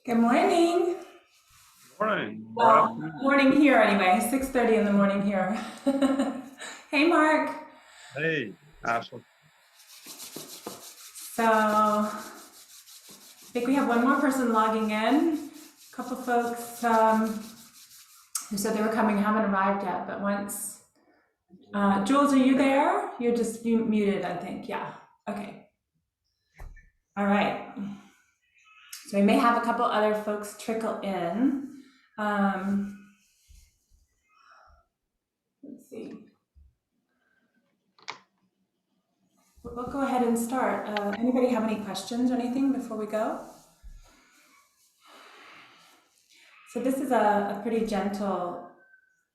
Good morning. Morning or Well, afternoon. morning here anyway, 6:30 in the morning here. Hey, Mark. Hey, Ashley. So I think we have one more person logging in. A couple folks who said they were coming haven't arrived yet, but once, Jules, are you there? You're just muted, I think. Yeah. Okay. All right. So we may have a couple other folks trickle in. Let's see. We'll go ahead and start. Anybody have any questions or anything before we go? So this is a pretty gentle,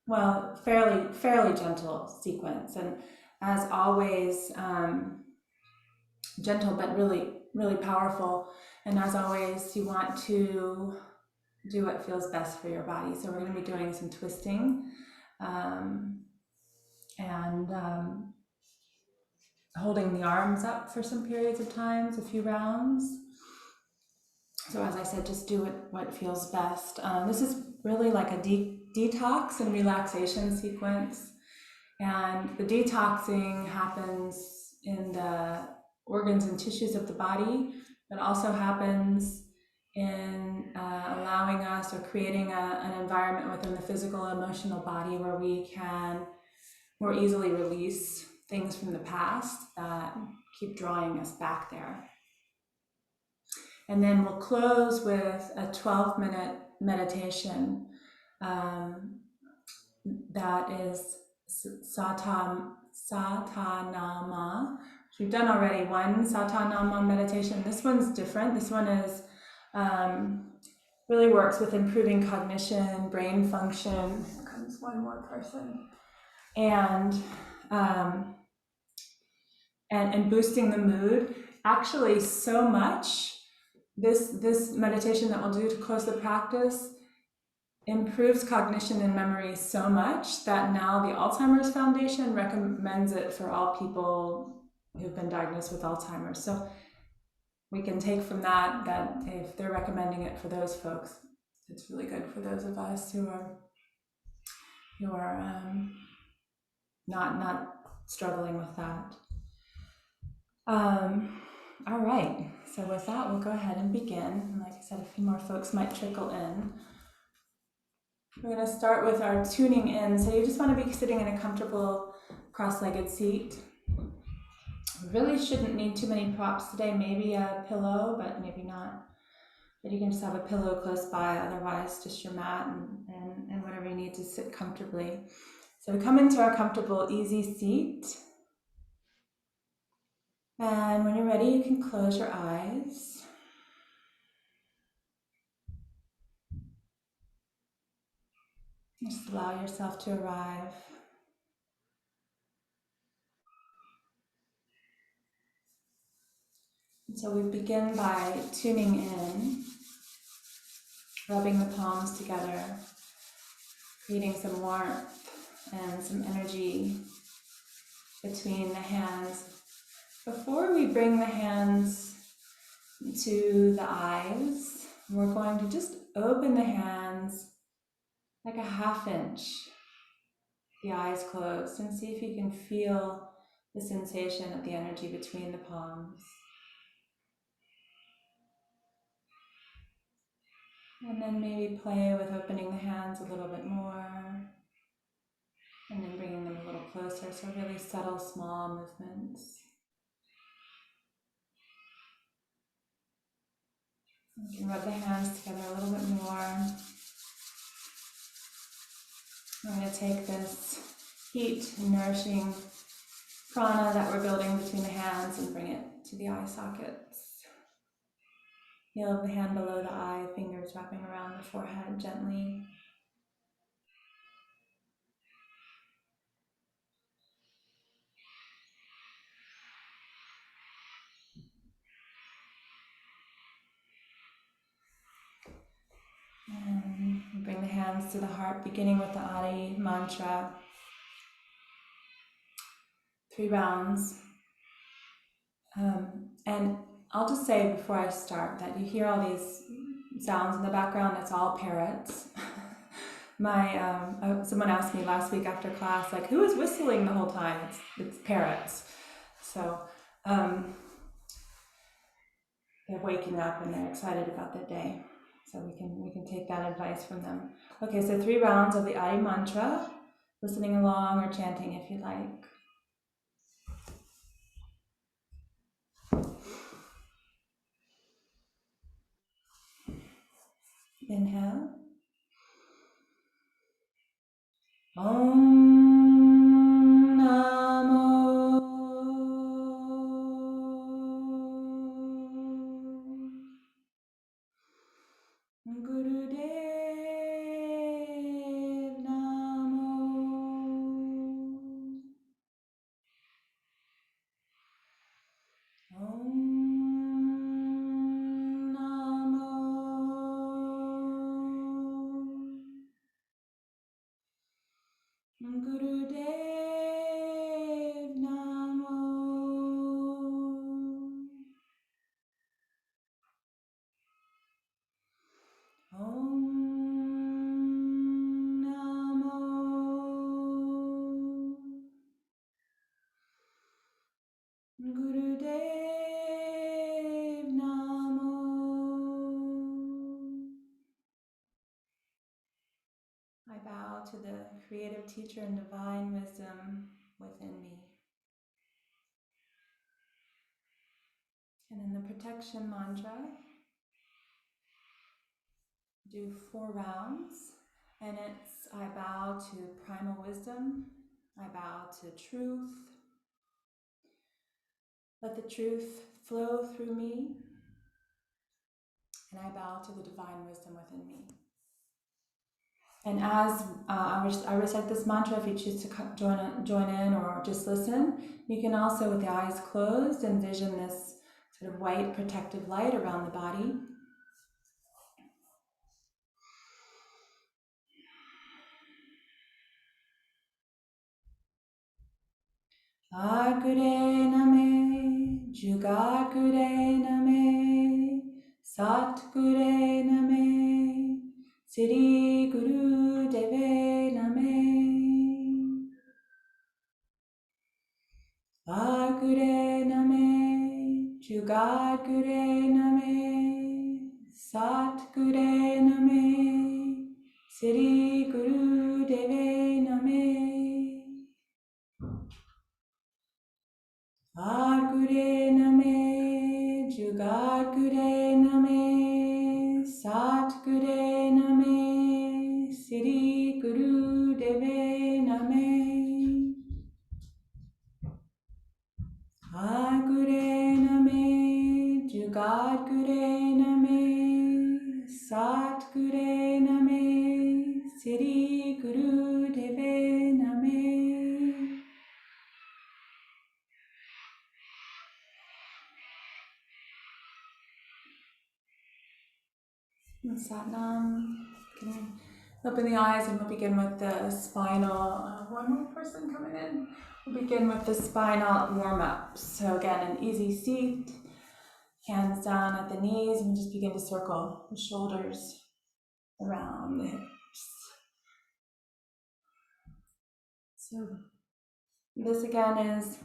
well, fairly gentle sequence, and as always, gentle but really powerful. And as always, you want to do what feels best for your body. So we're going to be doing some twisting and holding the arms up for some periods of times, a few rounds. So as I said, just do what feels best. This is really like a detox and relaxation sequence. And the detoxing happens in the organs and tissues of the body, but also happens in allowing us or creating an environment within the physical, emotional body where we can more easily release things from the past that keep drawing us back there. And then we'll close with a 12-minute meditation that is Satanama. We've done already one Satanama meditation. This one's different. This one is really works with improving cognition, brain function. Here comes one more person. And boosting the mood. Actually, so much. This meditation that we'll do to close the practice improves cognition and memory so much that now the Alzheimer's Foundation recommends it for all people who've been diagnosed with Alzheimer's. So we can take from that if they're recommending it for those folks, it's really good for those of us who are not struggling with that. All right, so with that, we'll go ahead and begin. And like I said, a few more folks might trickle in. We're going to start with our tuning in. So you just want to be sitting in a comfortable cross-legged seat. You really shouldn't need too many props today, maybe a pillow, but maybe not. But you can just have a pillow close by, otherwise just your mat and whatever you need to sit comfortably. So we come into our comfortable, easy seat. And when you're ready, you can close your eyes. Just allow yourself to arrive. And so we begin by tuning in, rubbing the palms together, creating some warmth and some energy between the hands. Before we bring the hands to the eyes, we're going to just open the hands like a ½ inch, the eyes closed, and see if you can feel the sensation of the energy between the palms. And then maybe play with opening the hands a little bit more, and then bringing them a little closer, so really subtle, small movements. You can rub the hands together a little bit more. I'm going to take this heat and nourishing prana that we're building between the hands and bring it to the eye sockets. Heel of the hand below the eye, fingers wrapping around the forehead gently. And bring the hands to the heart, beginning with the Adi mantra. 3 rounds. And I'll just say before I start that you hear all these sounds in the background, it's all parrots. Someone asked me last week after class, like, who is whistling the whole time? It's parrots. So they're waking up and they're excited about their day. So we can take that advice from them. Okay, so 3 rounds of the Adi mantra, listening along or chanting if you like. Inhale. Om Namo Gurudev Namo. Om Namo Gurudev Namo. Om Namo Gurudev Namo. I bow to the creative teacher and divine wisdom within me. And in the protection mantra, do 4 rounds, and it's I bow to primal wisdom, I bow to truth, let the truth flow through me, and I bow to the divine wisdom within me. And as I recite this mantra, if you choose to join in or just listen, you can also, with the eyes closed, envision this sort of white protective light around the body. Agure name, Jugakure name, Satgure name, Sri Guru Deve name. Agure name, Jugakure name, Satgure name, Sri Guru Deve name. Agure name, Jugagure name, Satgure name, Sri Guru Deve name. Agure name, Jugagure name, Satgure name, Sri Guru Deve name. Satnam. Can open the eyes, and we'll begin with the spinal. One more person coming in. We'll begin with the spinal warm-up. So again, an easy seat, hands down at the knees, and just begin to circle the shoulders around the hips. So this again is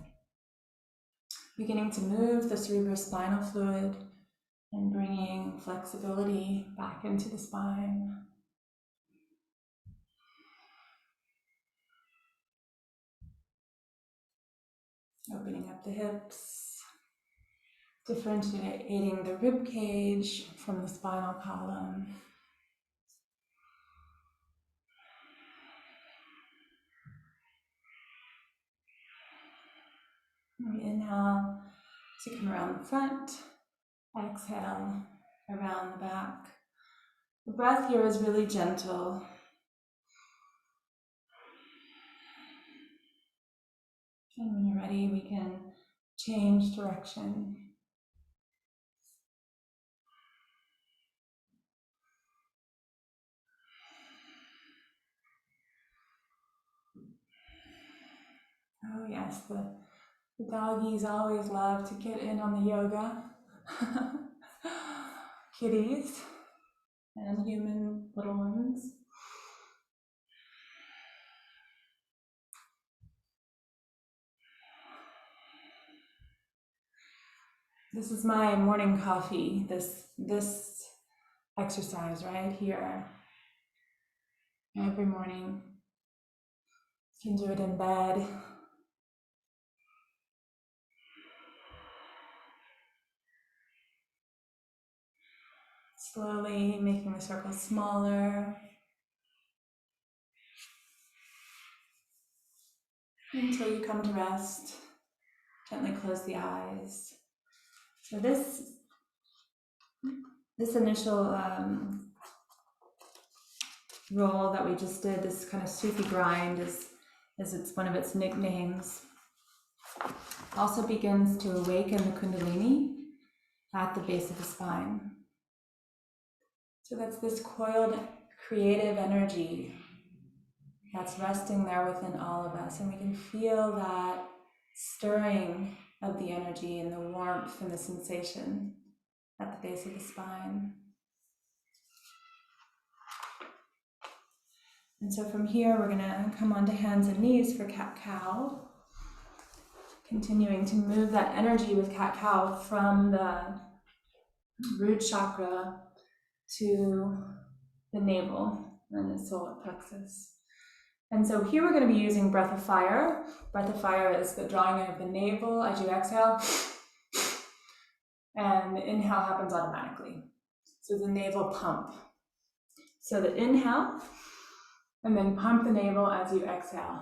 beginning to move the cerebrospinal fluid and bringing flexibility back into the spine. Opening up the hips, differentiating the rib cage from the spinal column. We inhale to come around the front, exhale around the back. The breath here is really gentle. And when you're ready, we can change direction. Oh yes, the doggies always love to get in on the yoga. Kitties. and human little ones. This is my morning coffee, this exercise right here. Every morning. You can do it in bed. Slowly making the circle smaller until you come to rest. Gently close the eyes. So this initial roll that we just did, this kind of Sufi grind, is it's one of its nicknames. Also begins to awaken the Kundalini at the base of the spine. So that's this coiled creative energy that's resting there within all of us, and we can feel that stirring of the energy and the warmth and the sensation at the base of the spine. And so from here, we're gonna come onto hands and knees for cat-cow, continuing to move that energy with cat-cow from the root chakra to the navel and the solar plexus. And so here we're going to be using breath of fire. Breath of fire is the drawing in of the navel as you exhale, and the inhale happens automatically. So the navel pump. So the inhale, and then pump the navel as you exhale.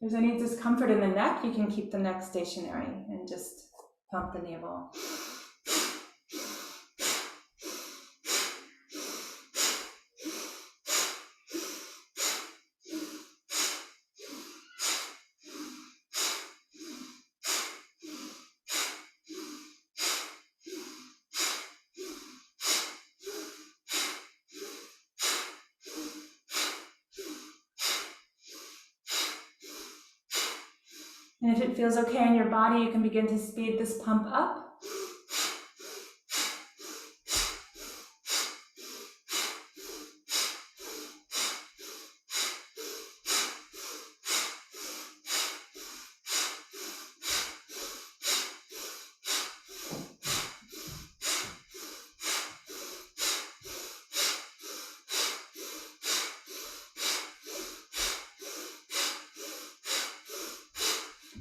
If there's any discomfort in the neck, you can keep the neck stationary and just pump the navel. And if it feels okay in your body, you can begin to speed this pump up.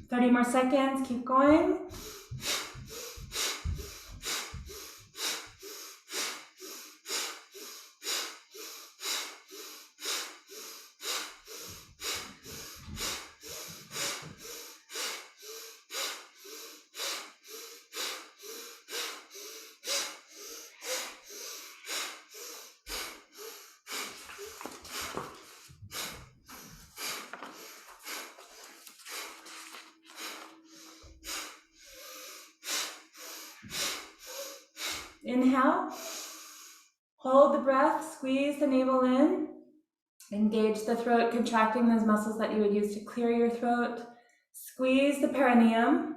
Thirty more seconds, keep going. Inhale, hold the breath, squeeze the navel in, engage the throat, contracting those muscles that you would use to clear your throat. Squeeze the perineum.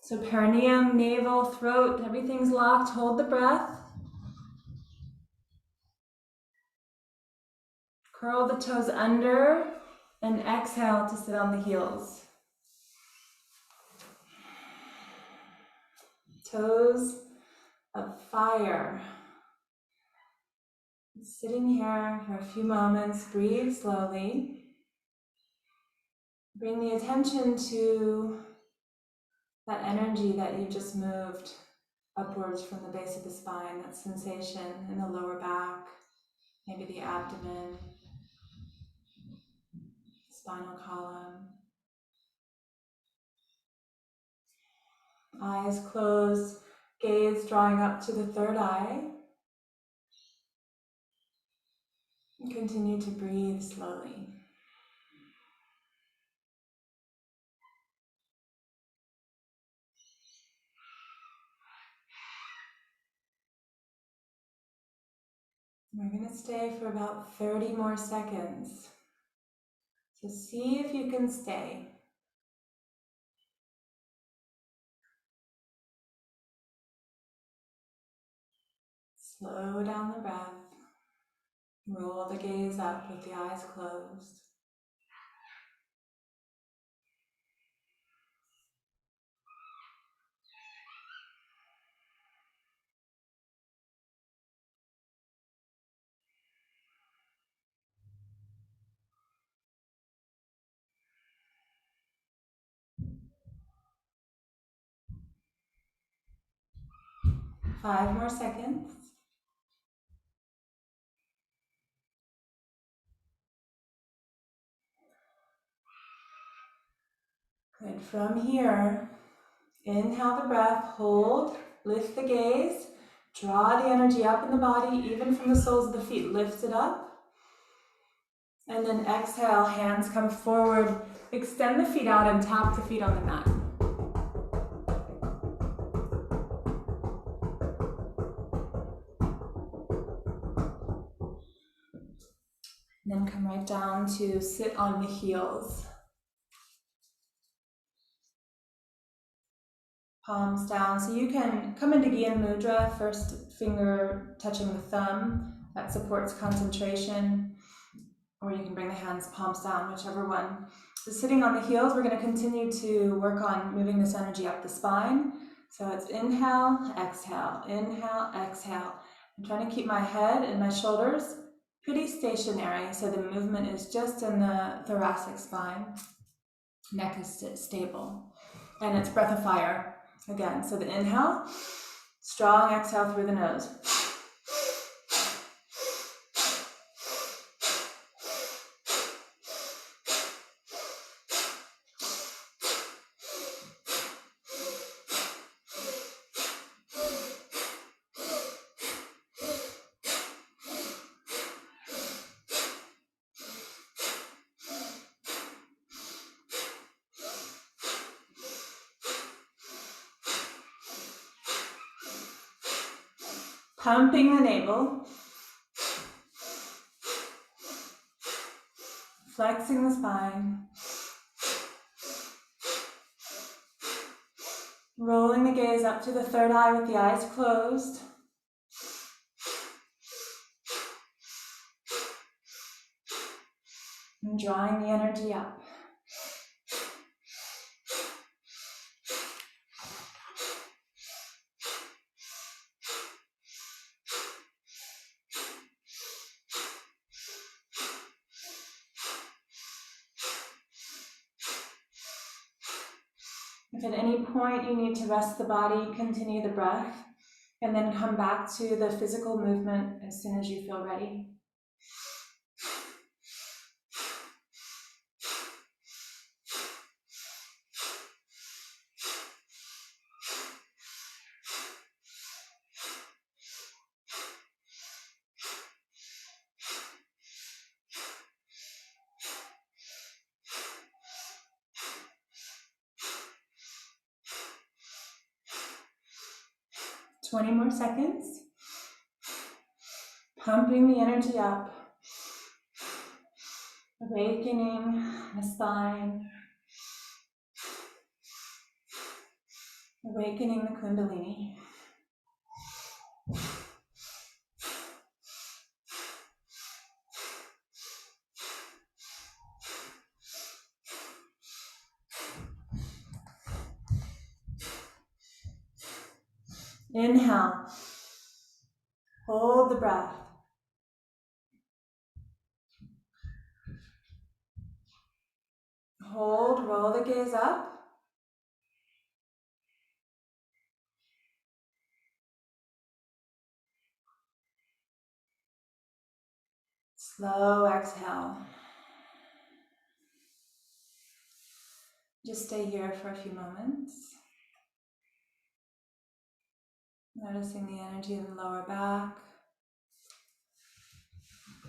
So perineum, navel, throat, everything's locked. Hold the breath. Curl the toes under and exhale to sit on the heels. Toes of fire. Sitting here for a few moments, breathe slowly. Bring the attention to that energy that you just moved upwards from the base of the spine, that sensation in the lower back, maybe the abdomen, spinal column. Eyes closed, gaze drawing up to the third eye. And continue to breathe slowly. We're going to stay for about 30 more seconds. So see if you can stay. Slow down the breath. Roll the gaze up with the eyes closed. Five more seconds. Good. From here, inhale the breath, hold, lift the gaze, draw the energy up in the body, even from the soles of the feet, lift it up. And then exhale, hands come forward, extend the feet out and tap the feet on the mat. And then come right down to sit on the heels. Palms down. So you can come into Gyan Mudra, first finger touching the thumb. That supports concentration. Or you can bring the hands palms down, whichever one. So sitting on the heels, we're going to continue to work on moving this energy up the spine. So it's inhale, exhale, inhale, exhale. I'm trying to keep my head and my shoulders pretty stationary, so the movement is just in the thoracic spine. Neck is stable. And it's breath of fire again. So the inhale, strong exhale through the nose. Pumping the navel, flexing the spine, rolling the gaze up to the third eye with the eyes closed. And drawing the energy up. If at any point you need to rest the body, continue the breath, and then come back to the physical movement as soon as you feel ready. Twenty more seconds. Pumping the energy up. Awakening the spine. Awakening the Kundalini. Inhale. Hold the breath. Hold, roll the gaze up. Slow exhale. Just stay here for a few moments. Noticing the energy in the lower back,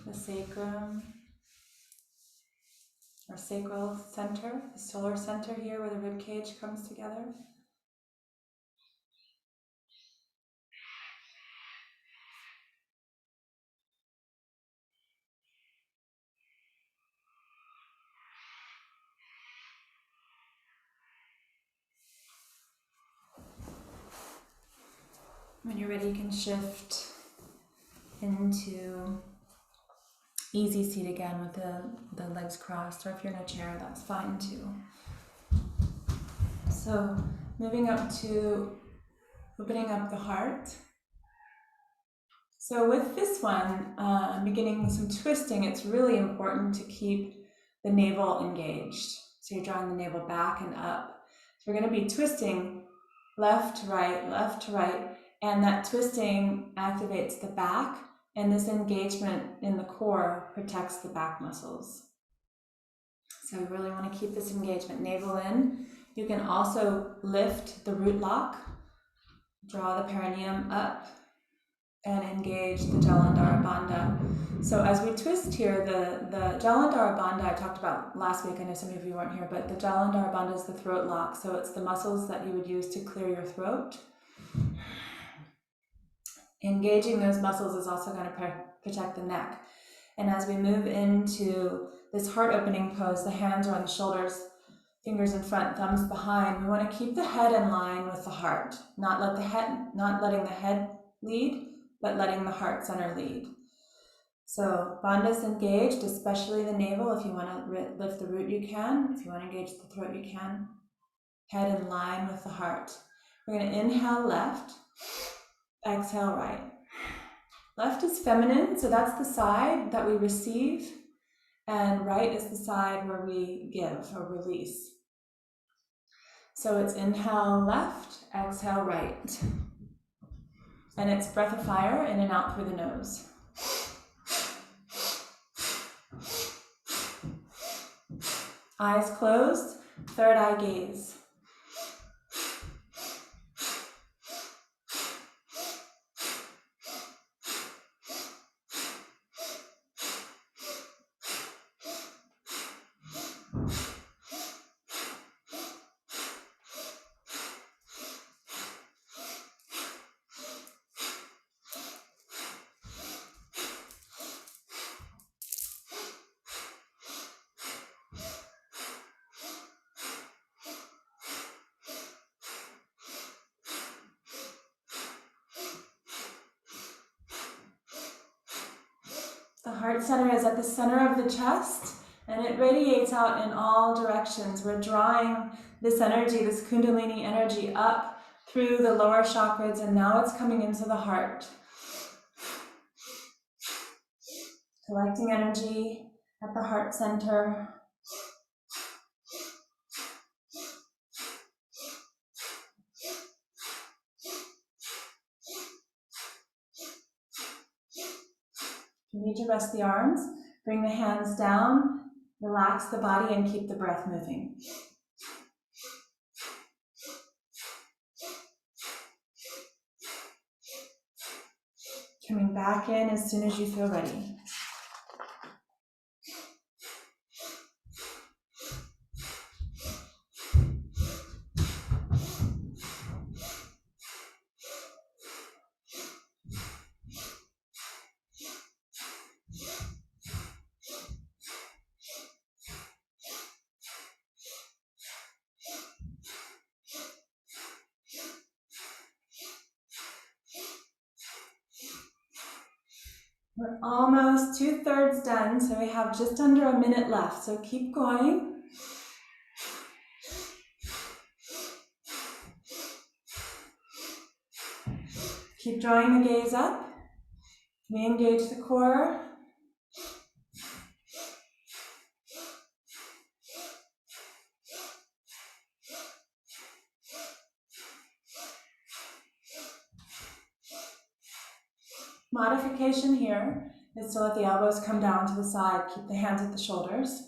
the sacrum, or sacral center, the solar center here where the rib cage comes together. When you're ready, you can shift into easy seat again with the legs crossed, or if you're in a chair, that's fine too. So moving up to opening up the heart. So with this one, beginning some twisting, it's really important to keep the navel engaged. So you're drawing the navel back and up. So we're going to be twisting left to right, and that twisting activates the back, and this engagement in the core protects the back muscles. So we really want to keep this engagement, navel in. You can also lift the root lock, draw the perineum up, and engage the Jalandhara Bandha. So as we twist here, the Jalandhara Bandha I talked about last week, I know some of you weren't here, but the Jalandhara Bandha is the throat lock. So it's the muscles that you would use to clear your throat. Engaging those muscles is also going to protect the neck. And as we move into this heart opening pose, the hands are on the shoulders, fingers in front, thumbs behind. We want to keep the head in line with the heart, not letting the head lead, but letting the heart center lead. So bandha's engaged, especially the navel. If you want to lift the root, you can. If you want to engage the throat, you can. Head in line with the heart. We're going to inhale left, exhale right. Left is feminine, so that's the side that we receive, and right is the side where we give or release. So it's inhale left, exhale right. And it's breath of fire in and out through the nose. Eyes closed, third eye gaze. The heart center is at the center of the chest, and it radiates out in all directions. We're drawing this energy, this Kundalini energy, up through the lower chakras, and now it's coming into the heart. Collecting energy at the heart center. You need to rest the arms, bring the hands down, relax the body, and keep the breath moving. Coming back in as soon as you feel ready. We're almost 2/3 done, so we have just under a minute left, so keep going. Keep drawing the gaze up. We engage the core. Modification here is to let the elbows come down to the side, keep the hands at the shoulders.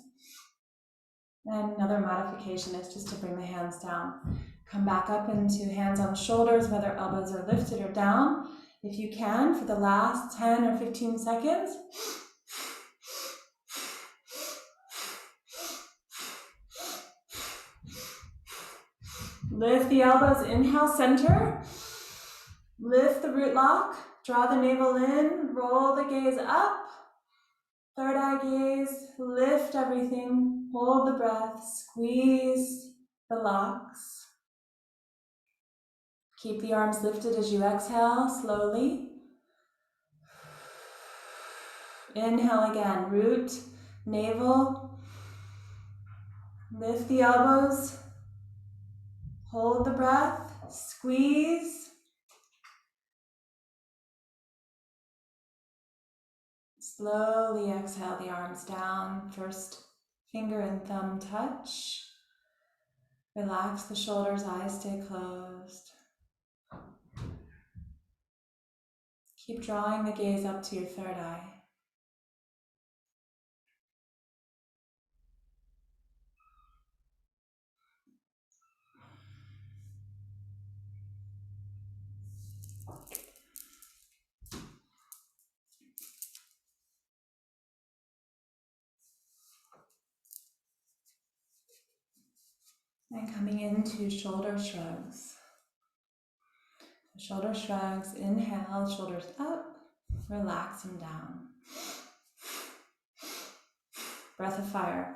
And another modification is just to bring the hands down. Come back up into hands on shoulders, whether elbows are lifted or down. If you can, for the last 10 or 15 seconds. Lift the elbows, inhale, center. Lift the root lock. Draw the navel in, roll the gaze up, third eye gaze, lift everything, hold the breath, squeeze the locks. Keep the arms lifted as you exhale slowly. Inhale again, root, navel, lift the elbows, hold the breath, squeeze. Slowly exhale the arms down, first finger and thumb touch. Relax the shoulders, eyes stay closed. Keep drawing the gaze up to your third eye. And coming into shoulder shrugs. Shoulder shrugs, inhale, shoulders up, relaxing down. Breath of fire.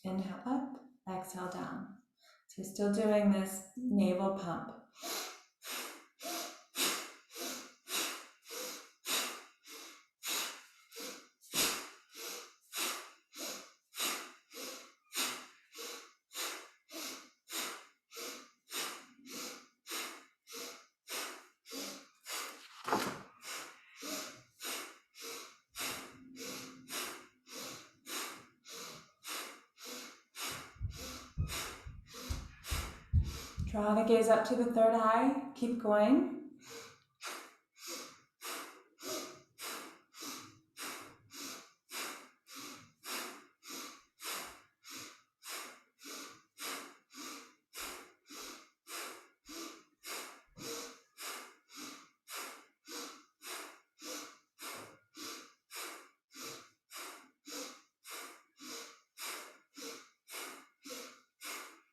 Inhale up, exhale down. So still doing this navel pump. Draw the gaze up to the third eye. Keep going.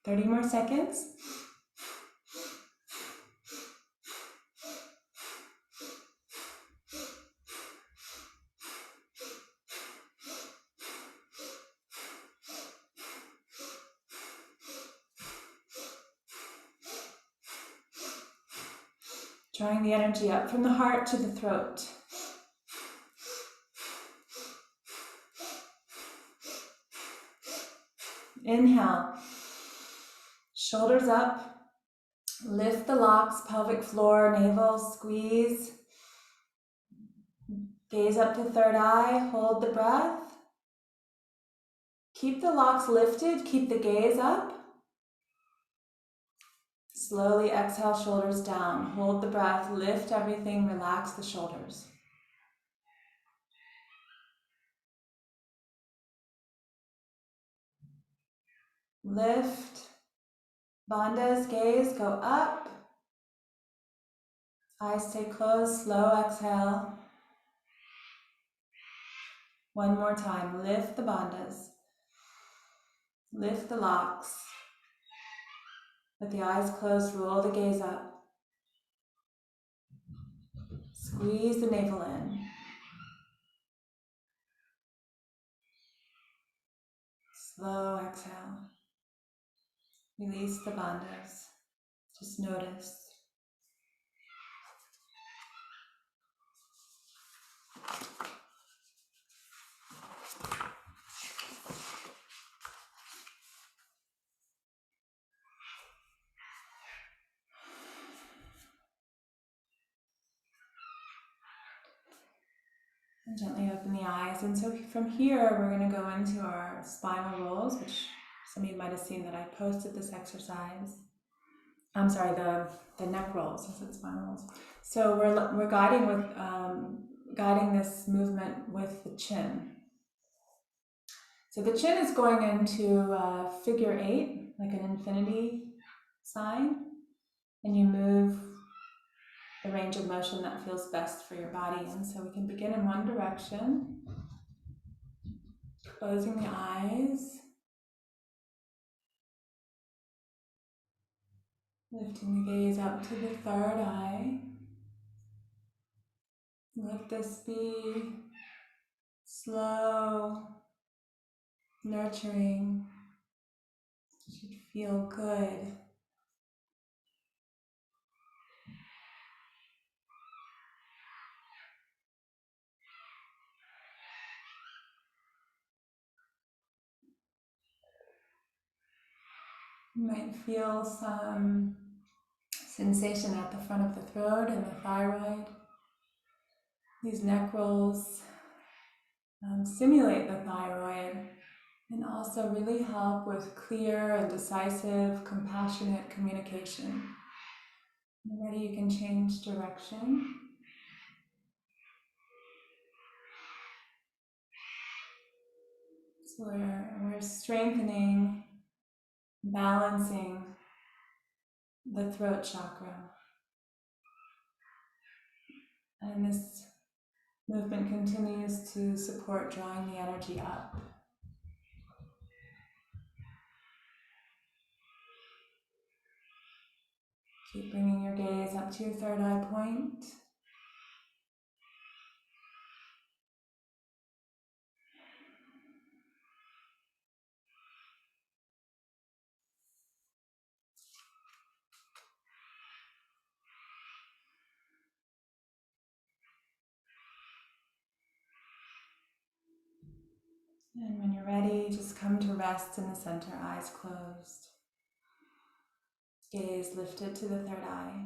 Thirty more seconds. Drawing the energy up from the heart to the throat. Inhale, shoulders up, lift the locks, pelvic floor, navel, squeeze. Gaze up to third eye, hold the breath. Keep the locks lifted, keep the gaze up. Slowly exhale, shoulders down. Hold the breath, lift everything, relax the shoulders. Lift, bandhas, gaze, go up. Eyes stay closed, slow exhale. One more time, lift the bandhas. Lift the locks. With the eyes closed, roll the gaze up. Squeeze the navel in. Slow exhale. Release the bandhas. Just notice. And gently open the eyes. And so from here, we're going to go into our spinal rolls, which some of you might have seen that I posted this exercise. I'm sorry, the neck rolls. I said spinal rolls. So we're guiding with guiding this movement with the chin. So the chin is going into figure 8, like an infinity sign, and you move the range of motion that feels best for your body. And so we can begin in one direction, closing the eyes, lifting the gaze up to the third eye. Let this be slow, nurturing. It should feel good. You might feel some sensation at the front of the throat and the thyroid. These neck rolls stimulate the thyroid and also really help with clear and decisive, compassionate communication. When you're ready, you can change direction. So we're strengthening, balancing the throat chakra. And this movement continues to support drawing the energy up. Keep bringing your gaze up to your third eye point. And when you're ready, just come to rest in the center, eyes closed. Gaze lifted to the third eye.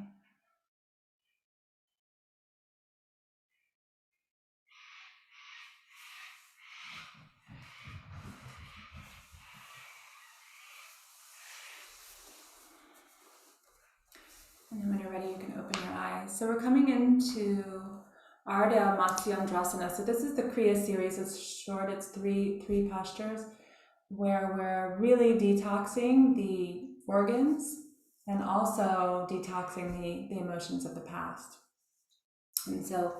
And then when you're ready, you can open your eyes. So we're coming into Ardha Matsyendrasana. So this is the Kriya series. It's short, it's three postures where we're really detoxing the organs and also detoxing the emotions of the past. And so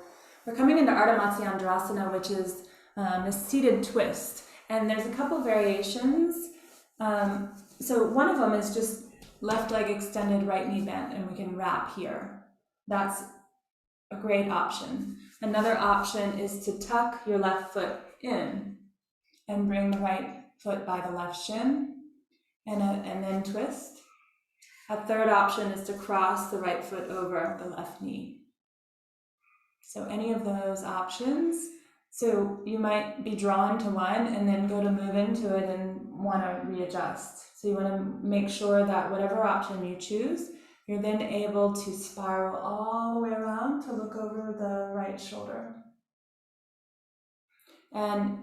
we're coming into Ardha Matsyendrasana, which is a seated twist. And there's a couple variations. So one of them is just left leg extended, right knee bent, and we can wrap here. That's a great option. Another option is to tuck your left foot in and bring the right foot by the left shin and then twist. A third option is to cross the right foot over the left knee. So any of those options. So you might be drawn to one and then go to move into it and want to readjust. So you want to make sure that whatever option you choose, you're then able to spiral all the way around to look over the right shoulder. And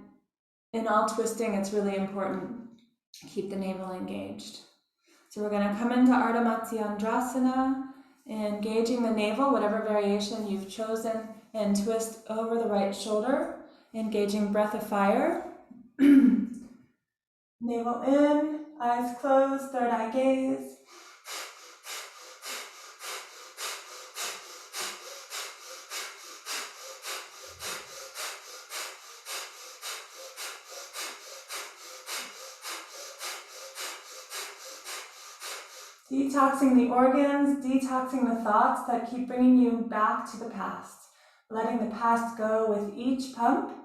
in all twisting, it's really important to keep the navel engaged. So we're going to come into Ardha Matsyendrasana, engaging the navel, whatever variation you've chosen, and twist over the right shoulder, engaging breath of fire. Navel in, eyes closed, third eye gaze. Detoxing the organs, detoxing the thoughts that keep bringing you back to the past. Letting the past go with each pump.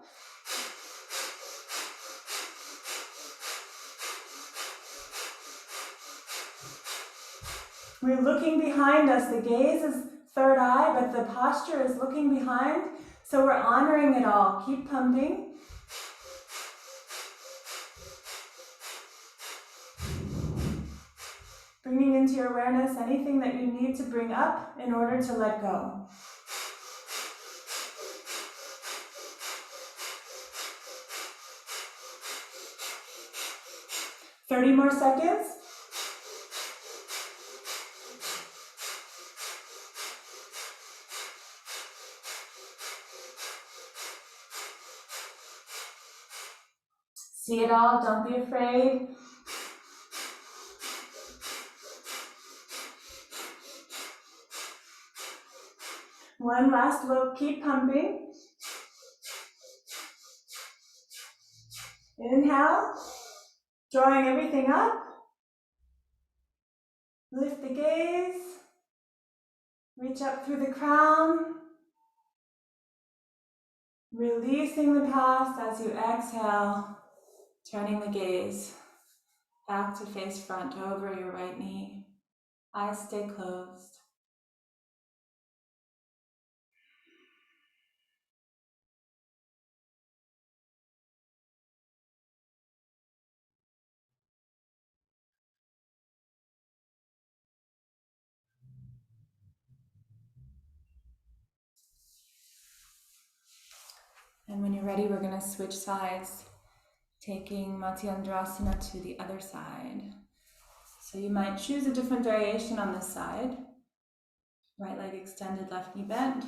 We're looking behind us. The gaze is third eye, but the posture is looking behind. So we're honoring it all. Keep pumping. Bringing into your awareness anything that you need to bring up in order to let go. "30 more seconds. See it all, don't be afraid. One last look, keep pumping. Inhale, drawing everything up. Lift the gaze. Reach up through the crown. Releasing the past as you exhale, turning the gaze back to face front over your right knee. Eyes stay closed. And when you're ready, we're going to switch sides, taking Matsyendrasana to the other side. So you might choose a different variation on this side. Right leg extended, left knee bent.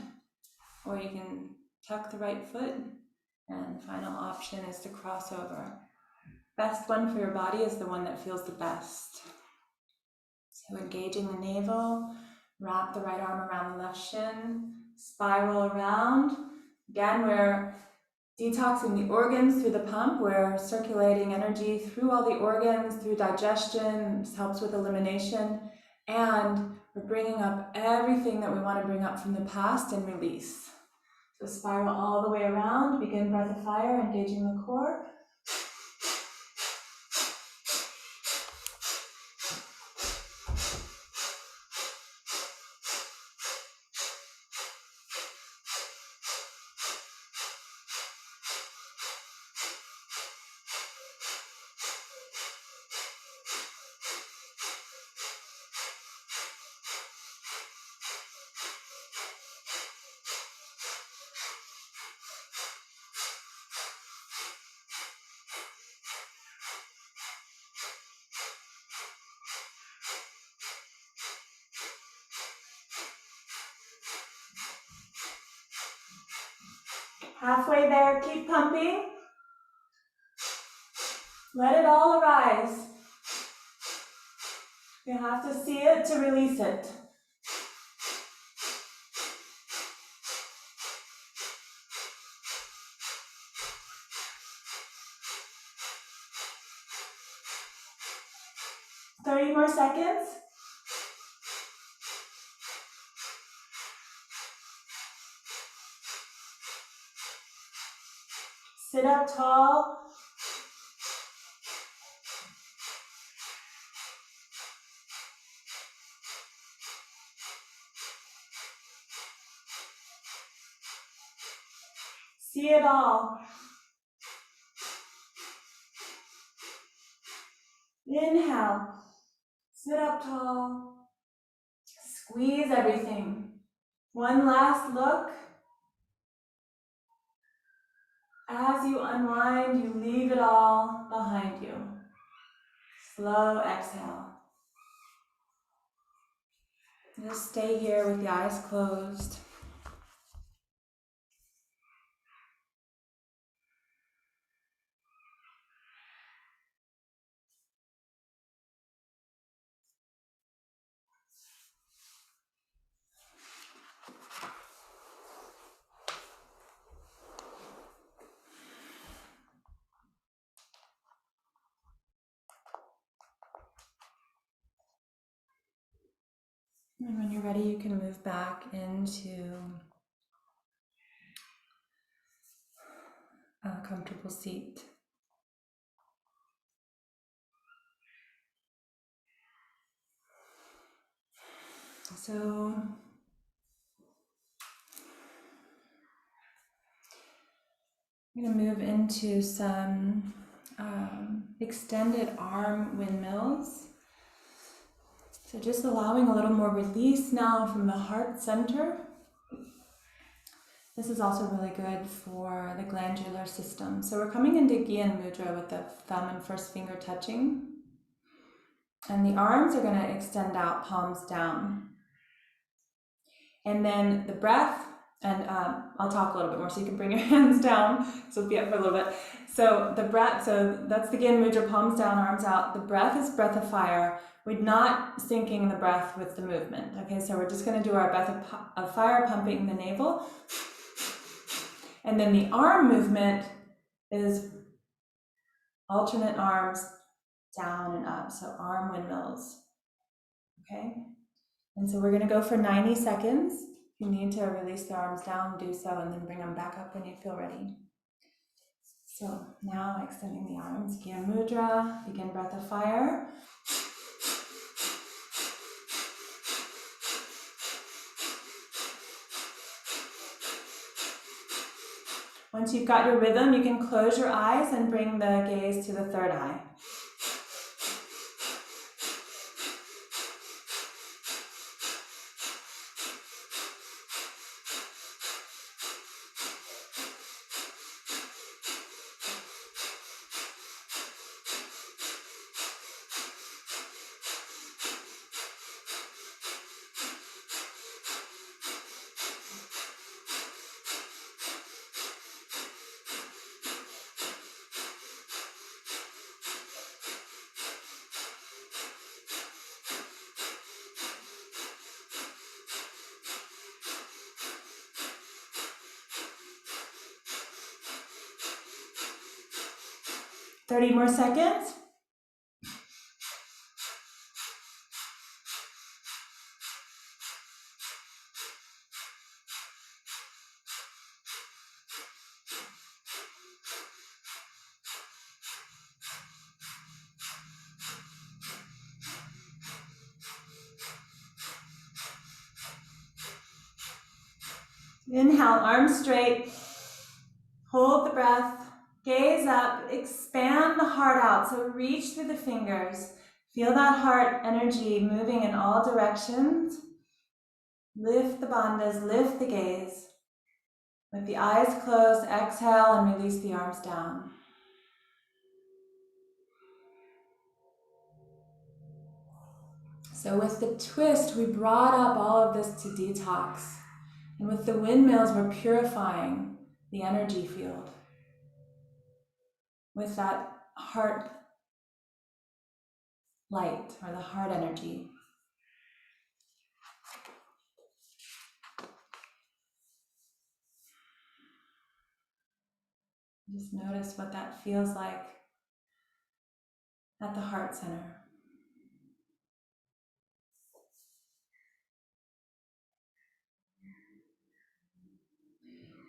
Or you can tuck the right foot. And final option is to cross over. Best one for your body is the one that feels the best. So engaging the navel, wrap the right arm around the left shin, spiral around. Again, we're detoxing the organs through the pump. We're circulating energy through all the organs, through digestion. This helps with elimination. And we're bringing up everything that we want to bring up from the past and release. So spiral all the way around. Begin breath of fire, engaging the core. Halfway there, keep pumping. Let it all arise. You have to see it to release it. Thirty more seconds. Sit up tall. See it all. Inhale. Sit up tall. Squeeze everything. One last look. As you unwind, you leave it all behind you. Slow exhale. Just stay here with the eyes closed. And when you're ready, you can move back into a comfortable seat. So I'm going to move into some extended arm windmills. So just allowing a little more release now from the heart center. This is also really good for the glandular system. So we're coming into Gyan Mudra with the thumb and first finger touching. And the arms are going to extend out, palms down. And then the breath, and I'll talk a little bit more so you can bring your hands down. So be up for a little bit. So the breath, so that's the Gyan Mudra, palms down, arms out. The breath is breath of fire. We're not syncing the breath with the movement. Okay, so we're just going to do our breath of fire, pumping the navel. And then the arm movement is alternate arms down and up. So arm windmills. Okay. And so we're going to go for 90 seconds. If you need to release the arms down, do so, and then bring them back up when you feel ready. So now extending the arms, Gyan Mudra, begin breath of fire. Once you've got your rhythm, you can close your eyes and bring the gaze to the third eye. 30 more seconds. Inhale, arms straight. Hold the breath. Gaze up. Expand the heart out. So reach through the fingers. Feel that heart energy moving in all directions. Lift the bandhas, lift the gaze. With the eyes closed, exhale and release the arms down. So with the twist, we brought up all of this to detox. And with the windmills, we're purifying the energy field with that heart light or the heart energy. Just notice what that feels like at the heart center.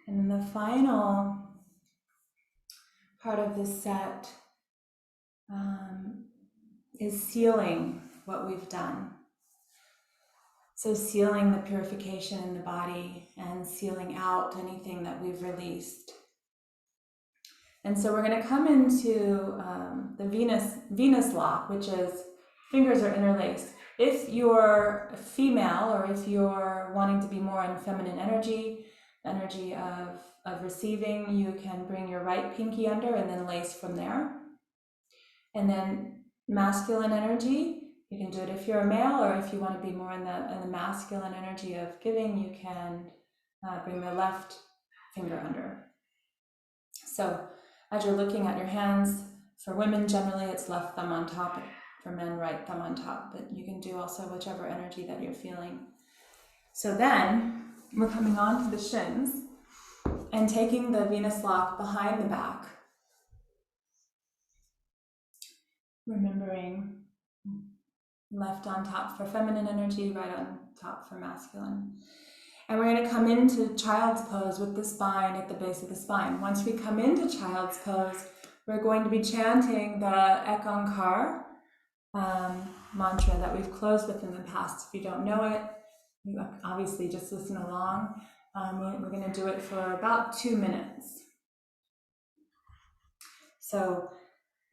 And then the final part of this set is sealing what we've done. So sealing the purification in the body and sealing out anything that we've released. And so we're going to come into the Venus lock, which is fingers are interlaced. If you're a female or if you're wanting to be more in feminine energy of receiving, you can bring your right pinky under and then lace from there. And then masculine energy, you can do it if you're a male, or if you want to be more in the masculine energy of giving, you can bring the left finger under. So as you're looking at your hands, for women generally it's left thumb on top, for men right thumb on top, but you can do also whichever energy that you're feeling. So then we're coming on to the shins and taking the Venus lock behind the back. Remembering left on top for feminine energy, right on top for masculine. And we're going to come into child's pose with the spine at the base of the spine. Once we come into child's pose, we're going to be chanting the Ek Onkar mantra that we've closed with in the past. If you don't know it, you obviously just listen along. We're going to do it for about 2 minutes. So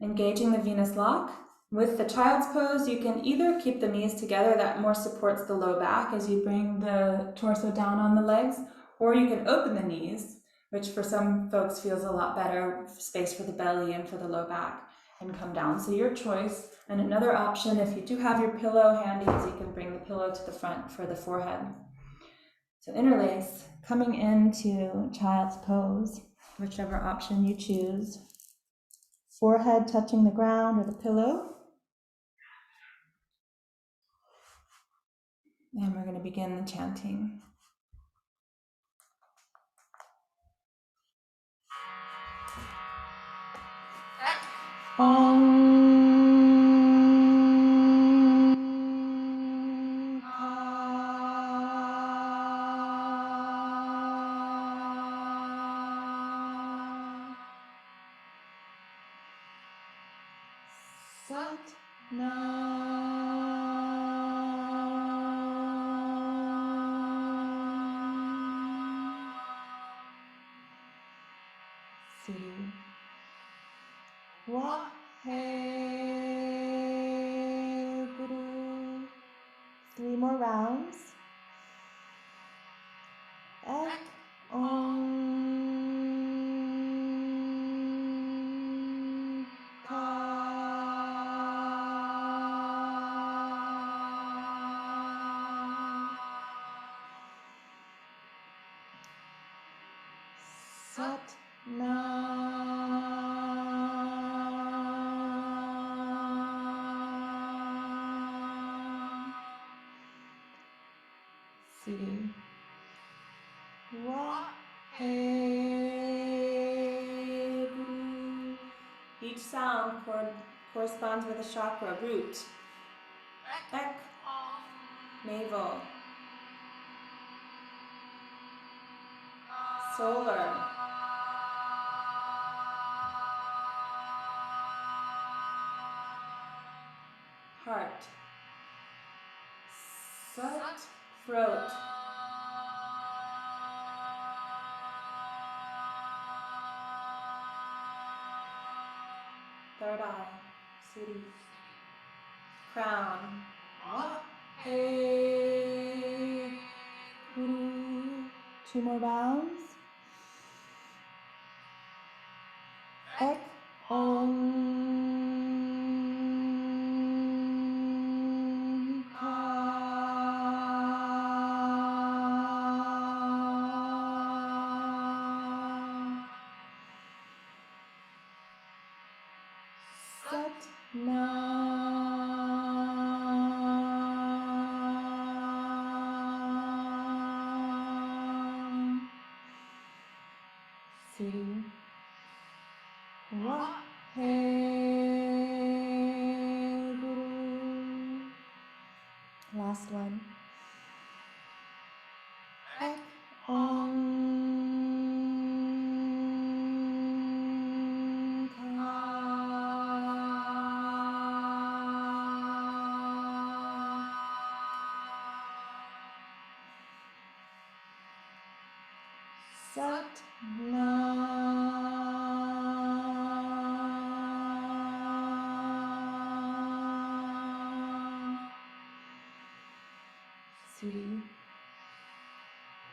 engaging the Venus lock. With the child's pose, you can either keep the knees together, that more supports the low back as you bring the torso down on the legs, or you can open the knees, which for some folks feels a lot better, space for the belly and for the low back, and come down. So your choice. And another option, if you do have your pillow handy, is you can bring the pillow to the front for the forehead. So interlace, coming into child's pose, whichever option you choose. Forehead touching the ground or the pillow. And we're going to begin the chanting. Waheguru. 3 more rounds. Ek Sat Nam Siri Waheguru. Each each sound corresponds with a chakra. Root, ek, navel, solar, heart, sat, throat, third eye, Siri, crown, hey, Guru. 2 more rounds. Ek, om, ka. Sat, nam. Siri. Waheguru. Last one. Ek, om, ka. Sat, nam. Siri.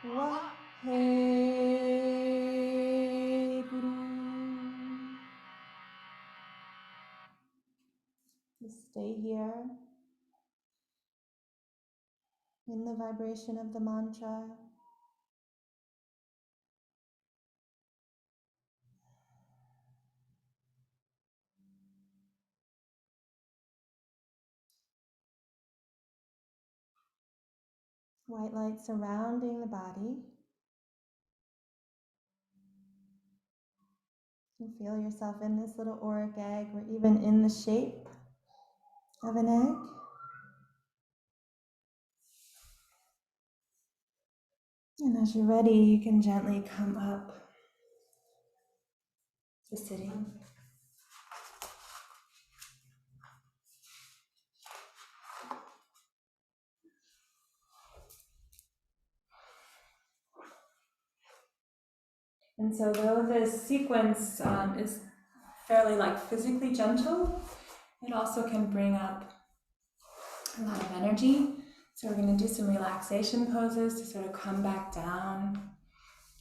Waheguru. Just stay here in the vibration of the mantra. White light surrounding the body. You feel yourself in this little auric egg or even in the shape of an egg. And as you're ready, you can gently come up to sitting. And so though this sequence is fairly physically gentle, it also can bring up a lot of energy. So we're going to do some relaxation poses to sort of come back down.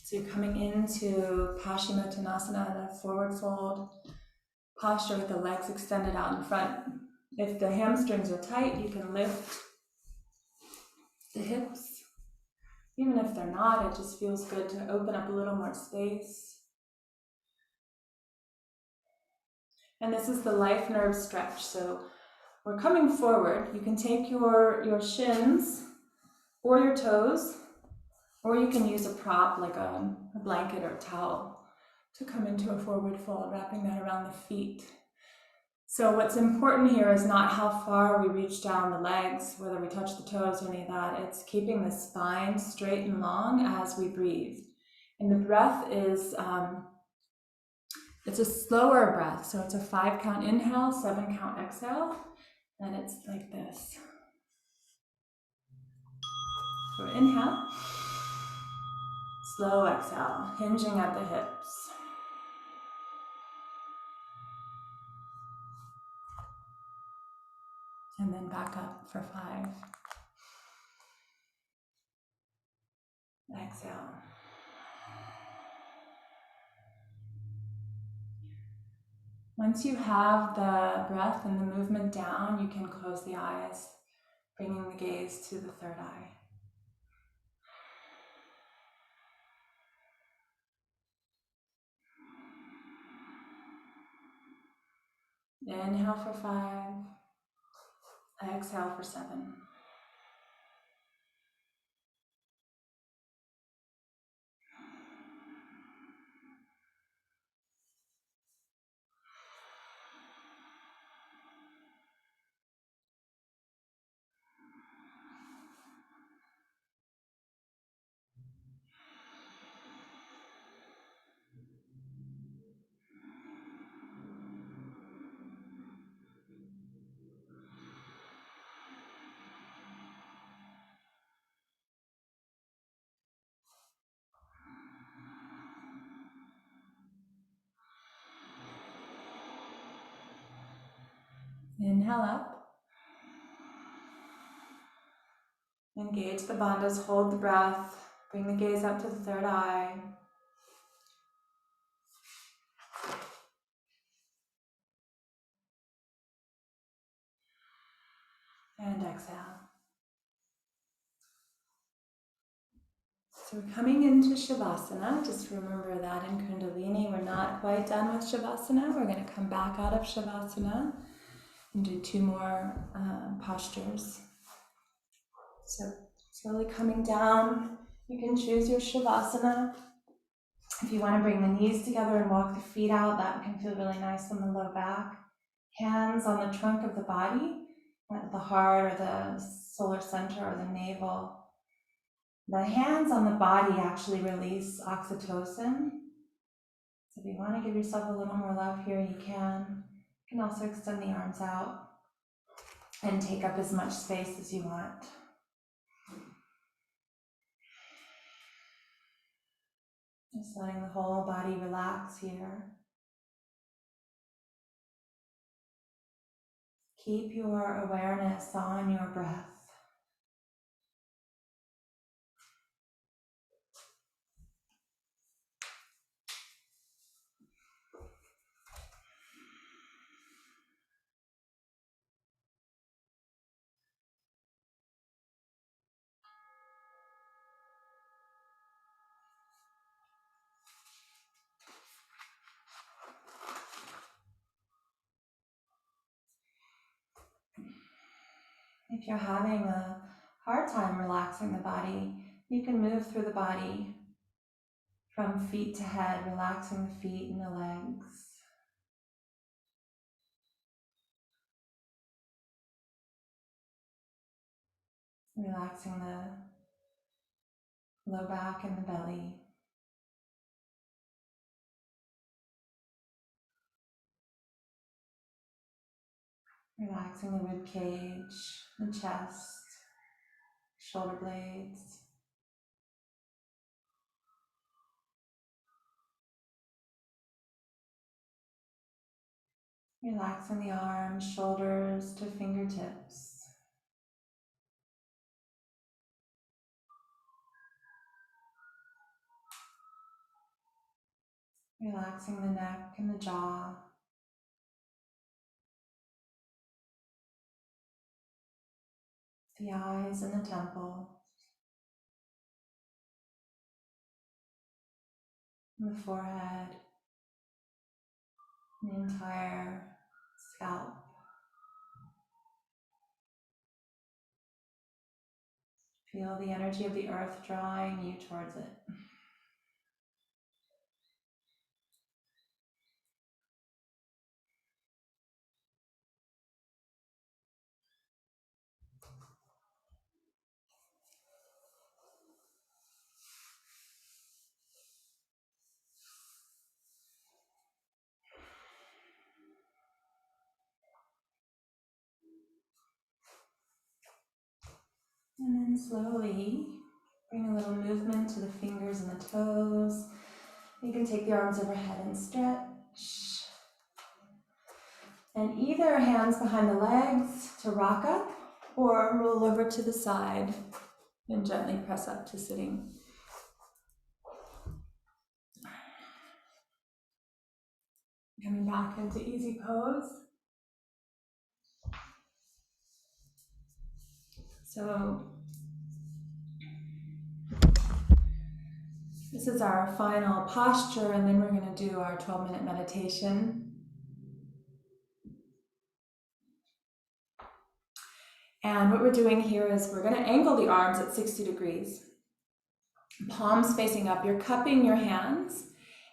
So you're coming into Paschimottanasana, the forward fold posture with the legs extended out in front. If the hamstrings are tight, you can lift the hips. Even if they're not, it just feels good to open up a little more space. And this is the life nerve stretch. So we're coming forward. You can take your shins or your toes, or you can use a prop like a blanket or a towel to come into a forward fold, wrapping that around the feet. So what's important here is not how far we reach down the legs, whether we touch the toes or any of that. It's keeping the spine straight and long as we breathe. And the breath is, it's a slower breath. So it's a 5 count inhale, 7 count exhale. And it's like this. So inhale, slow exhale, hinging at the hips. And then back up for 5. Exhale. Once you have the breath and the movement down, you can close the eyes, bringing the gaze to the third eye. Inhale for 5. Exhale for 7. Inhale up. Engage the bandhas, hold the breath. Bring the gaze up to the third eye. And exhale. So we're coming into Shavasana. Just remember that in Kundalini, we're not quite done with Shavasana. We're going to come back out of Shavasana and do 2 more postures. So slowly coming down. You can choose your Shavasana. If you want to bring the knees together and walk the feet out, that can feel really nice on the low back. Hands on the trunk of the body, at the heart or the solar center or the navel. The hands on the body actually release oxytocin. So if you want to give yourself a little more love here, you can. You can also extend the arms out and take up as much space as you want. Just letting the whole body relax here. Keep your awareness on your breath. If you're having a hard time relaxing the body, you can move through the body from feet to head, relaxing the feet and the legs. Relaxing the low back and the belly. Relaxing the rib cage, the chest, shoulder blades. Relaxing the arms, shoulders to fingertips. Relaxing the neck and the jaw. The eyes and the temple. And the forehead. The entire scalp. Feel the energy of the earth drawing you towards it. And then slowly bring a little movement to the fingers and the toes. You can take the arms overhead and stretch. And either hands behind the legs to rock up or roll over to the side and gently press up to sitting. Coming back into easy pose. So this is our final posture, and then we're going to do our 12-minute meditation. And what we're doing here is we're going to angle the arms at 60 degrees. Palms facing up. You're cupping your hands,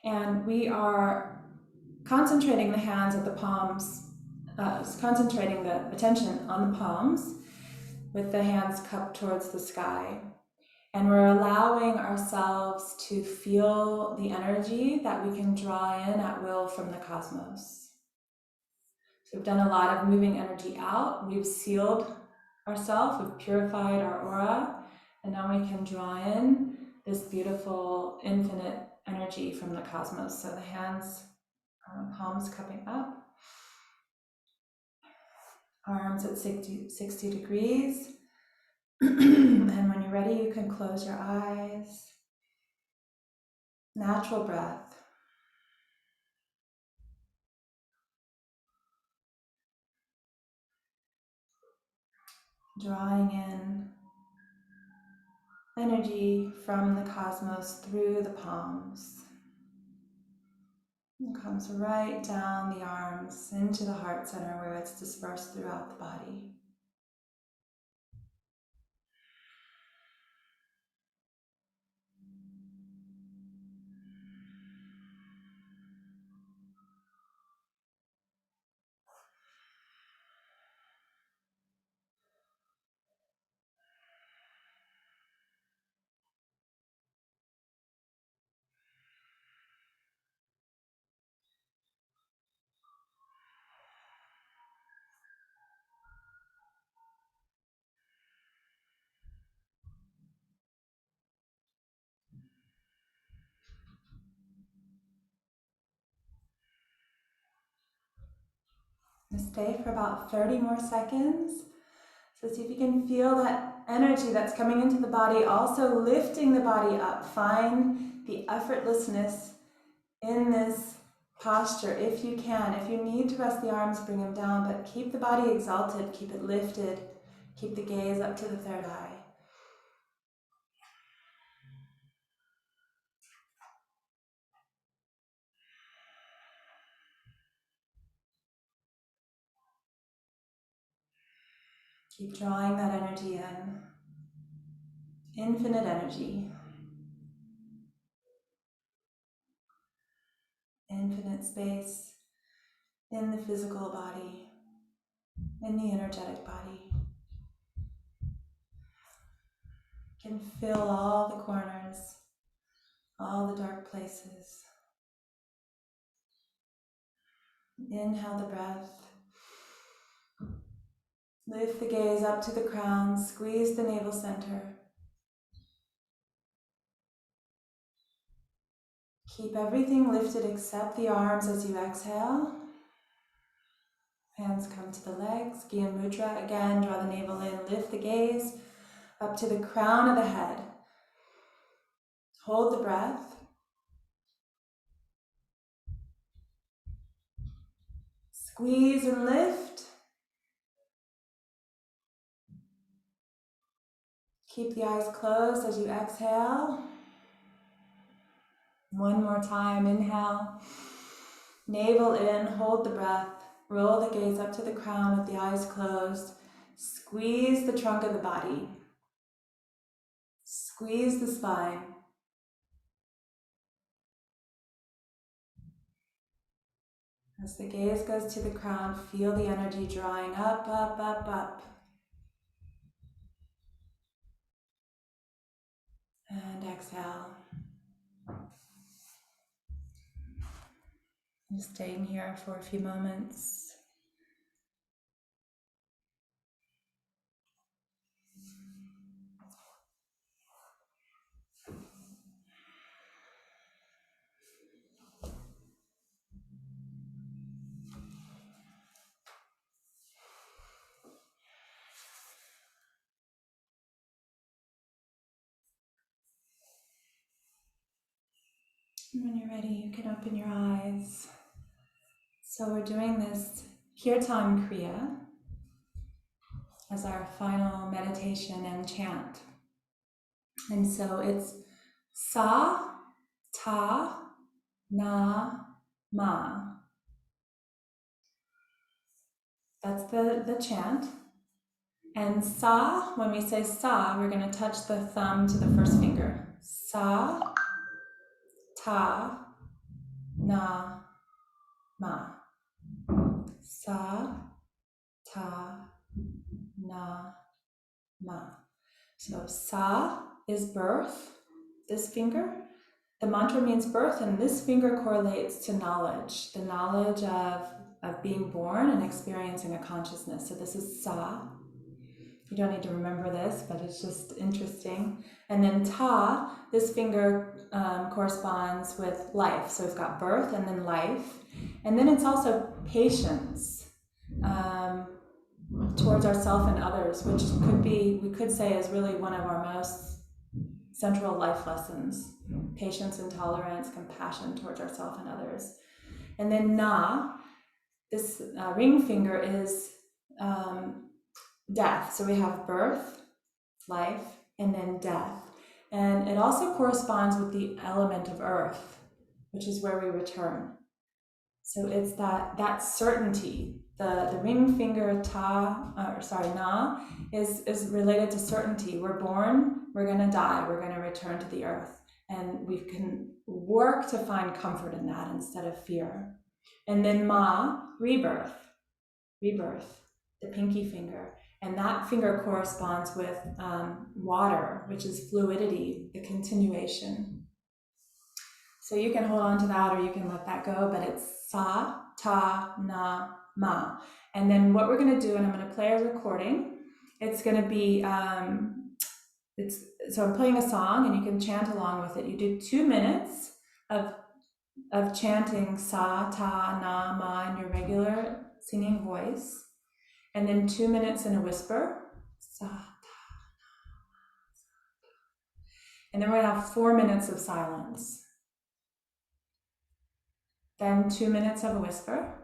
and we are concentrating the hands at the palms, concentrating the attention on the palms with the hands cupped towards the sky. And we're allowing ourselves to feel the energy that we can draw in at will from the cosmos. So we've done a lot of moving energy out. We've sealed ourselves, we've purified our aura, and now we can draw in this beautiful infinite energy from the cosmos. So the hands, palms cupping up. Arms at 60 degrees. And when you're ready, you can close your eyes. Natural breath. Drawing in energy from the cosmos through the palms. It comes right down the arms into the heart center where it's dispersed throughout the body. Stay for about 30 more seconds. So see if you can feel that energy that's coming into the body, also lifting the body up. Find the effortlessness in this posture if you can. If you need to rest the arms, bring them down, but keep the body exalted, keep it lifted, keep the gaze up to the third eye. Keep drawing that energy in. Infinite energy. Infinite space in the physical body, in the energetic body. You can fill all the corners, all the dark places. Inhale the breath. Lift the gaze up to the crown, squeeze the navel center. Keep everything lifted except the arms as you exhale. Hands come to the legs, Gyan Mudra. Again, draw the navel in, lift the gaze up to the crown of the head. Hold the breath. Squeeze and lift. Keep the eyes closed as you exhale. One more time, inhale. Navel in, hold the breath. Roll the gaze up to the crown with the eyes closed. Squeeze the trunk of the body. Squeeze the spine. As the gaze goes to the crown, feel the energy drawing up, up, up, up. And exhale. I'm staying here for a few moments. When you're ready, you can open your eyes. So we're doing this Kirtan Kriya as our final meditation and chant. And so it's Sa, Ta, Na, Ma. That's the chant. And Sa, when we say Sa, we're going to touch the thumb to the first finger. Sa, Ta, Na, Ma. Sa, Ta, Na, Ma. So Sa is birth, this finger. The mantra means birth, and this finger correlates to knowledge, the knowledge of being born and experiencing a consciousness. So this is Sa. You don't need to remember this, but it's just interesting. And then Ta, this finger corresponds with life. So we've got birth and then life. And then it's also patience. towards ourself and others, which we could say is really one of our most central life lessons: patience and tolerance, compassion towards ourselves and others. And then Na, this ring finger, is death. So we have birth, life, and then death. And it also corresponds with the element of earth, which is where we return. So it's that certainty. The ring finger Na is related to certainty. We're born, we're gonna die, we're gonna return to the earth. And we can work to find comfort in that instead of fear. And then Ma, rebirth, the pinky finger. And that finger corresponds with water, which is fluidity, the continuation. So you can hold on to that or you can let that go, but it's Sa, Ta, Na, Ma. And then what we're going to do, and I'm going to play a recording, it's going to be, so I'm playing a song and you can chant along with it. You do 2 minutes of chanting Sa, Ta, Na, Ma in your regular singing voice, and then 2 minutes in a whisper, Sa, Ta, and then we're going to have 4 minutes of silence. Then 2 minutes of a whisper,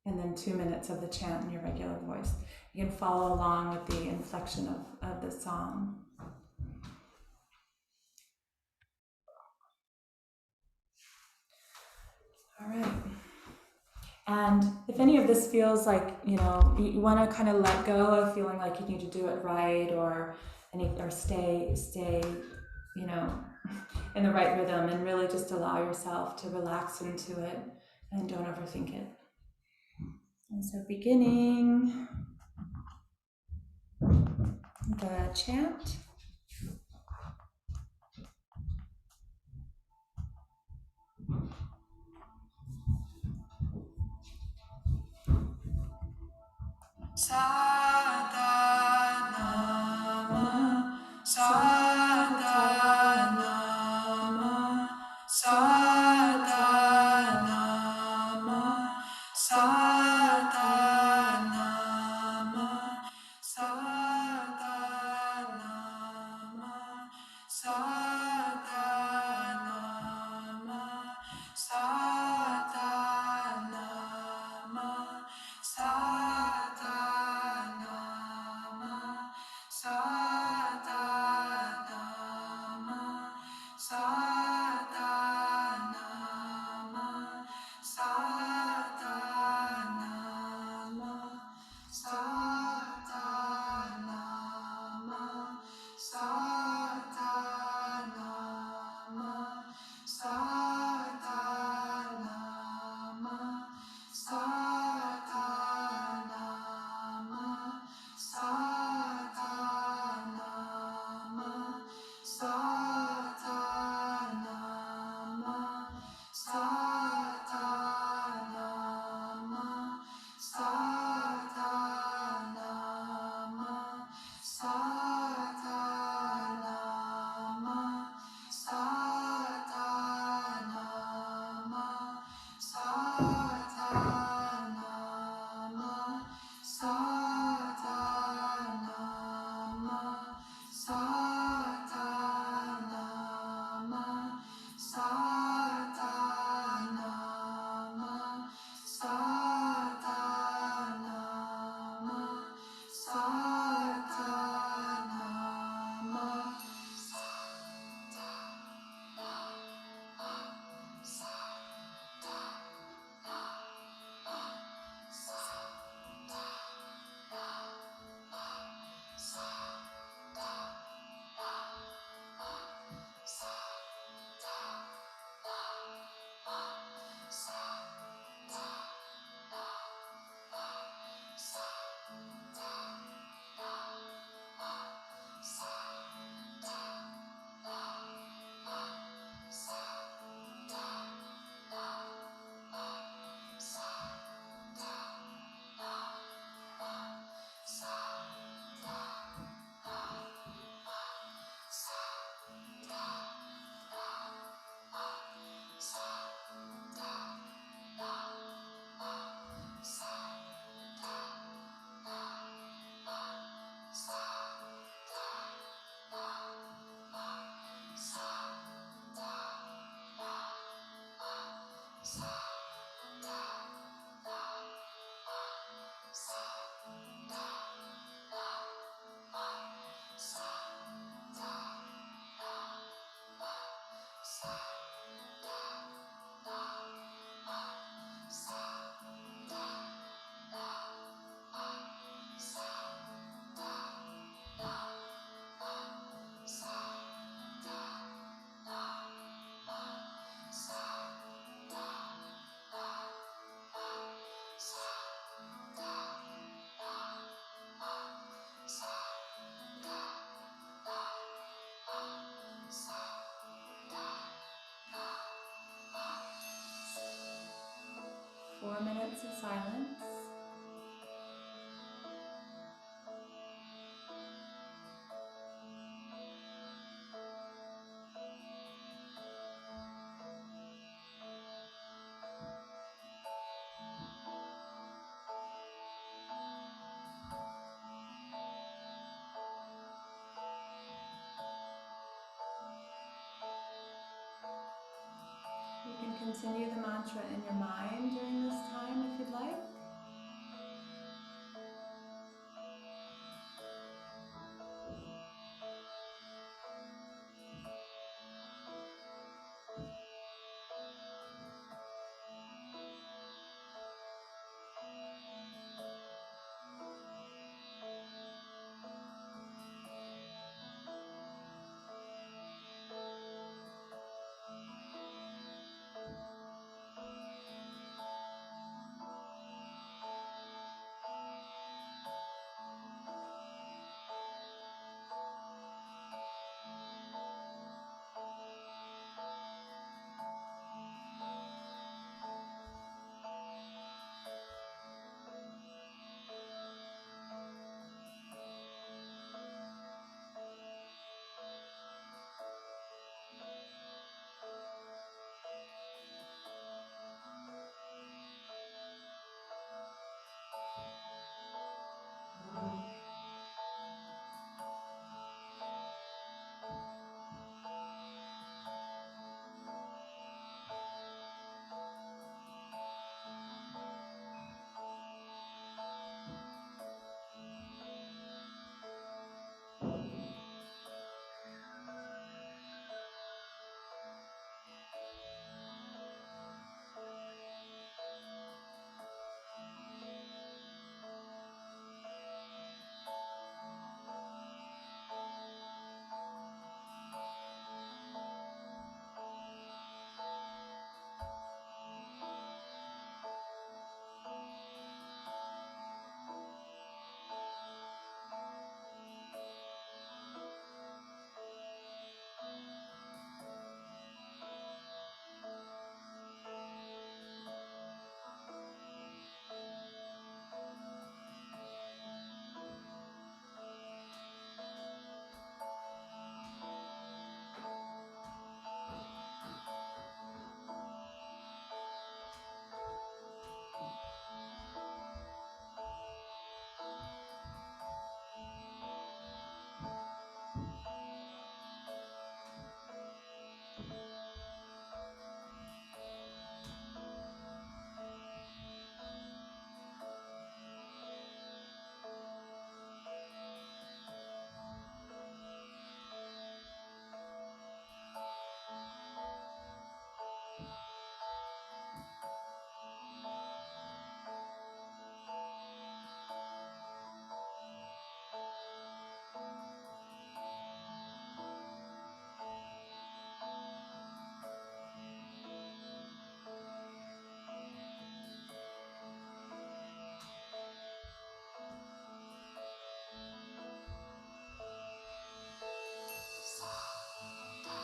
and then 2 minutes of the chant in your regular voice. You can follow along with the inflection of the song. All right. And if any of this feels like, you want to kind of let go of feeling like you need to do it right or stay, in the right rhythm, and really just allow yourself to relax into it and don't overthink it. And so beginning the chant. Sadanama, Sadanama, Sadanama, Sadanama, Sadanama, Sadanama, Sadanama, Sadanama, 4 minutes of silence. You can continue the mantra in your mind during this time if you'd like.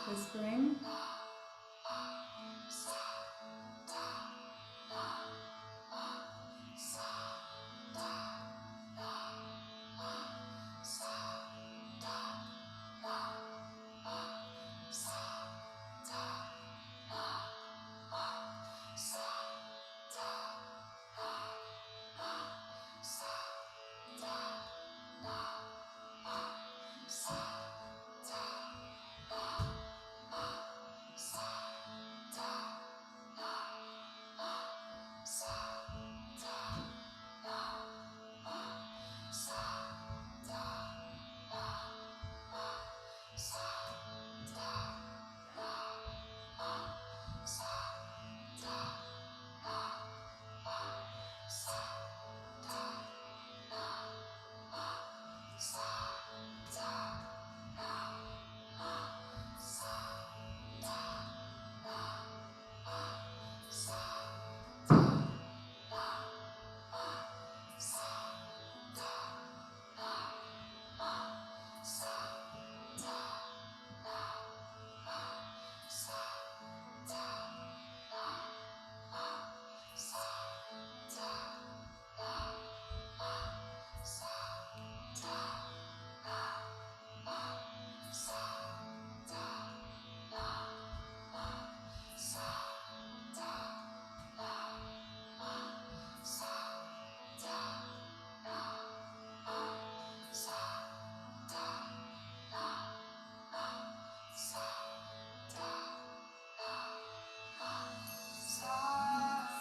Whispering.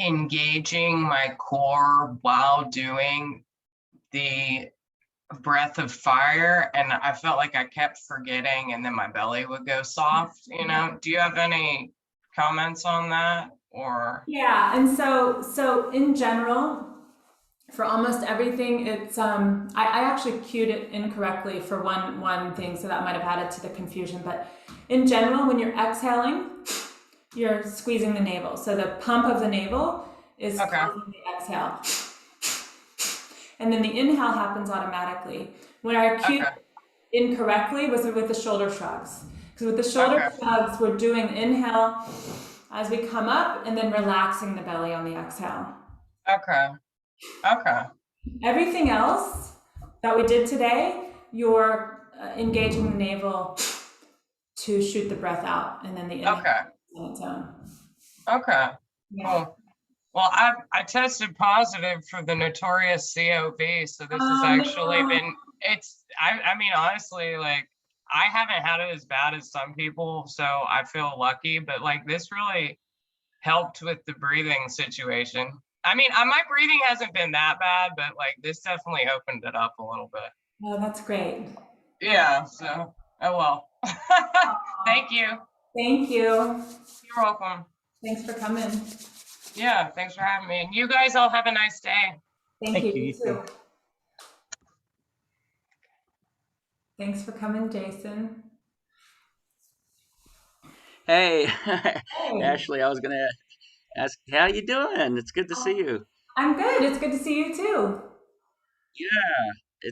engaging my core while doing the breath of fire, and I felt like I kept forgetting, and then my belly would go soft. Do you have any comments on that? Or Yeah, and so in general, for almost everything, it's I actually cued it incorrectly for one thing, so that might have added to the confusion. But in general, when you're exhaling, you're squeezing the navel. So the pump of the navel is Okay. causing the exhale. And then the inhale happens automatically. When I cued Okay. incorrectly was with the shoulder shrugs. Because with the shoulder Okay. shrugs, we're doing the inhale as we come up and then relaxing the belly on the exhale. Okay. Okay. Everything else that we did today, you're engaging the navel to shoot the breath out, and then the inhale Okay. on its own. Okay. Yeah. Cool. Well, I tested positive for the notorious COV, so this has actually No. been, I mean, honestly, like, I haven't had it as bad as some people, so I feel lucky, but like this really helped with the breathing situation. I mean, my breathing hasn't been that bad, but like this definitely opened it up a little bit. Oh, that's great. Yeah, so, oh well. Thank you. Thank you. You're welcome. Thanks for coming. Yeah, thanks for having me. And you guys all have a nice day. Thank you. you. You too. Thanks for coming, Jason. Hey, Hey. Ashley, I was gonna ask, how you doing? It's good to see you. I'm good. It's good to see you too. Yeah.